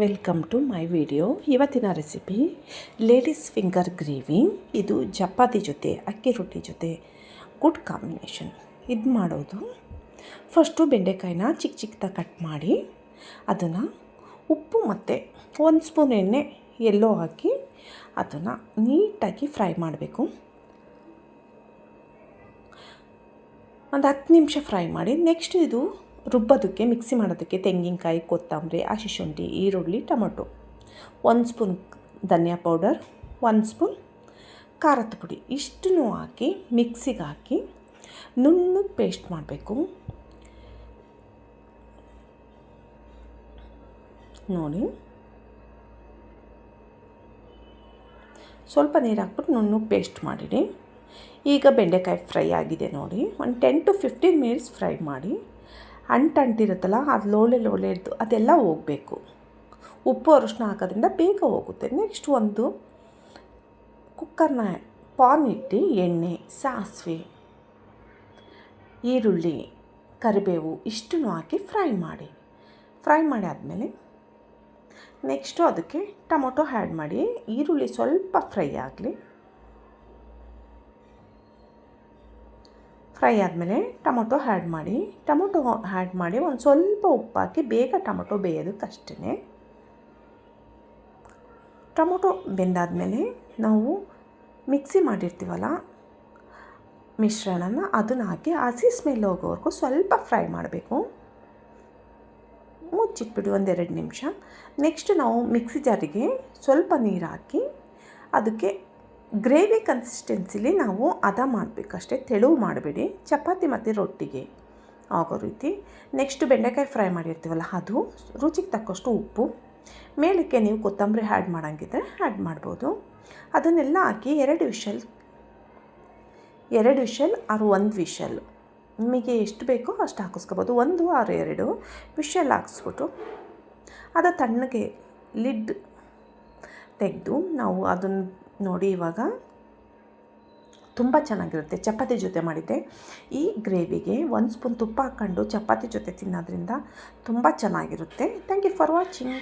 Welcome to my video. ಇವತ್ತಿನ recipe ladies finger gravy. ಇದು ಚಪಾತಿ ಜೊತೆ ಅಕ್ಕಿ ರೊಟ್ಟಿ ಜೊತೆ ಗುಡ್ ಕಾಂಬಿನೇಷನ್. ಇದು ಮಾಡೋದು, ಫಸ್ಟು ಬೆಂಡೆಕಾಯಿನ ಚಿಕ್ಕ ಚಿಕ್ಕದಾಗಿ ಕಟ್ ಮಾಡಿ ಅದನ್ನು ಉಪ್ಪು ಮತ್ತು 1 ಸ್ಪೂನ್ ಎಣ್ಣೆ ಎಲ್ಲೋ ಹಾಕಿ ಅದನ್ನು ನೀಟಾಗಿ ಫ್ರೈ ಮಾಡಬೇಕು. ಒಂದು 10 ನಿಮಿಷ ಫ್ರೈ ಮಾಡಿ ನೆಕ್ಸ್ಟ್ ಇದು ರುಬ್ಬೋದಕ್ಕೆ ಮಿಕ್ಸಿ ಮಾಡೋದಕ್ಕೆ ತೆಂಗಿನಕಾಯಿ, ಕೊತ್ತಂಬರಿ, ಹಸಿಶುಂಠಿ, ಈರುಳ್ಳಿ, ಟೊಮೊಟೊ, 1 ಸ್ಪೂನ್ ಧನಿಯಾ ಪೌಡರ್, 1 ಸ್ಪೂನ್ ಖಾರದ ಪುಡಿ ಇಷ್ಟನ್ನು ಹಾಕಿ ಮಿಕ್ಸಿಗೆ ಹಾಕಿ ನುಣ್ಣಗೆ ಪೇಸ್ಟ್ ಮಾಡಬೇಕು. ನೋಡಿ, ಸ್ವಲ್ಪ ನೀರು ಹಾಕ್ಬಿಟ್ಟು ನುಣ್ಣಗೆ ಪೇಸ್ಟ್ ಮಾಡಿಡಿ. ಈಗ ಬೆಂಡೆಕಾಯಿ ಫ್ರೈ ಆಗಿದೆ ನೋಡಿ. ಒಂದು 10 to 15 ಮಿನಿಟ್ಸ್ ಫ್ರೈ ಮಾಡಿ. ಅಂಟಿರುತ್ತಲ್ಲ, ಅದು ಲೋಳೆ ಇದ್ದು ಅದೆಲ್ಲ ಹೋಗಬೇಕು. ಉಪ್ಪು ಅರಿಶಿನ ಹಾಕೋದ್ರಿಂದ ಬೇಗ ಹೋಗುತ್ತೆ. ನೆಕ್ಸ್ಟ್ ಒಂದು ಕುಕ್ಕರ್ನ ಪಾನ್ ಇಟ್ಟು ಎಣ್ಣೆ, ಸಾಸಿವೆ, ಈರುಳ್ಳಿ, ಕರಿಬೇವು ಇಷ್ಟನ್ನು ಹಾಕಿ ಫ್ರೈ ಮಾಡಿ ಆದಮೇಲೆ ನೆಕ್ಸ್ಟು ಅದಕ್ಕೆ ಟೊಮೊಟೊ ಆ್ಯಡ್ ಮಾಡಿ. ಈರುಳ್ಳಿ ಸ್ವಲ್ಪ ಫ್ರೈ ಆದಮೇಲೆ ಟೊಮೊಟೊ ಆ್ಯಡ್ ಮಾಡಿ ಒಂದು ಸ್ವಲ್ಪ ಉಪ್ಪು ಹಾಕಿ ಬೇಗ ಟೊಮೊಟೊ ಬೇಯೋದಕ್ಕಷ್ಟೇ. ಟೊಮೊಟೊ ಬೆಂದಾದಮೇಲೆ ನಾವು ಮಿಕ್ಸಿ ಮಾಡಿರ್ತೀವಲ್ಲ ಮಿಶ್ರಣನ, ಅದನ್ನು ಹಾಕಿ ಹಸಿ ಸ್ಮೆಲ್ ಹೋಗೋವರೆಗೂ ಸ್ವಲ್ಪ ಫ್ರೈ ಮಾಡಬೇಕು. ಮುಚ್ಚಿಟ್ಬಿಡಿ 1-2 ನಿಮಿಷ. ನೆಕ್ಸ್ಟ್ ನಾವು ಮಿಕ್ಸಿ ಜಾರಿಗೆ ಸ್ವಲ್ಪ ನೀರು ಹಾಕಿ ಅದಕ್ಕೆ ಗ್ರೇವಿ ಕನ್ಸಿಸ್ಟೆನ್ಸಿಲಿ ನಾವು ಮಾಡಬೇಕಷ್ಟೇ, ತೆಳುವು ಮಾಡಬೇಡಿ. ಚಪಾತಿ ಮತ್ತು ರೊಟ್ಟಿಗೆ ಆಗೋ ರೀತಿ. ನೆಕ್ಸ್ಟ್ ಬೆಂಡೆಕಾಯಿ ಫ್ರೈ ಮಾಡಿರ್ತೀವಲ್ಲ ಅದು, ರುಚಿಗೆ ತಕ್ಕಷ್ಟು ಉಪ್ಪು, ಮೇಲಕ್ಕೆ ನೀವು ಕೊತ್ತಂಬರಿ ಆ್ಯಡ್ ಮಾಡೋಂಗಿದ್ರೆ ಆ್ಯಡ್ ಮಾಡ್ಬೋದು. ಅದನ್ನೆಲ್ಲ ಹಾಕಿ 2 ವಿಷಲ್ ಆರು 1 ವಿಷಲ್, ನಿಮಗೆ ಎಷ್ಟು ಬೇಕೋ ಅಷ್ಟು ಹಾಕಿಸ್ಕೋಬೋದು. 1 or 2 ವಿಷಲ್ ಹಾಕಿಸ್ಬಿಟ್ಟು ಅದು ತಣ್ಣಗೆ ಲಿಡ್ ತೆಗೆದು ನಾವು ಅದನ್ನು ನೋಡಿ. ಇವಾಗ ತುಂಬ ಚೆನ್ನಾಗಿರುತ್ತೆ. ಚಪಾತಿ ಜೊತೆ ಮಾಡಿದ್ದೆ. ಈ ಗ್ರೇವಿಗೆ 1 ಸ್ಪೂನ್ ತುಪ್ಪ ಹಾಕ್ಕೊಂಡು ಚಪಾತಿ ಜೊತೆ ತಿನ್ನೋದ್ರಿಂದ ತುಂಬ ಚೆನ್ನಾಗಿರುತ್ತೆ. Thank you for watching.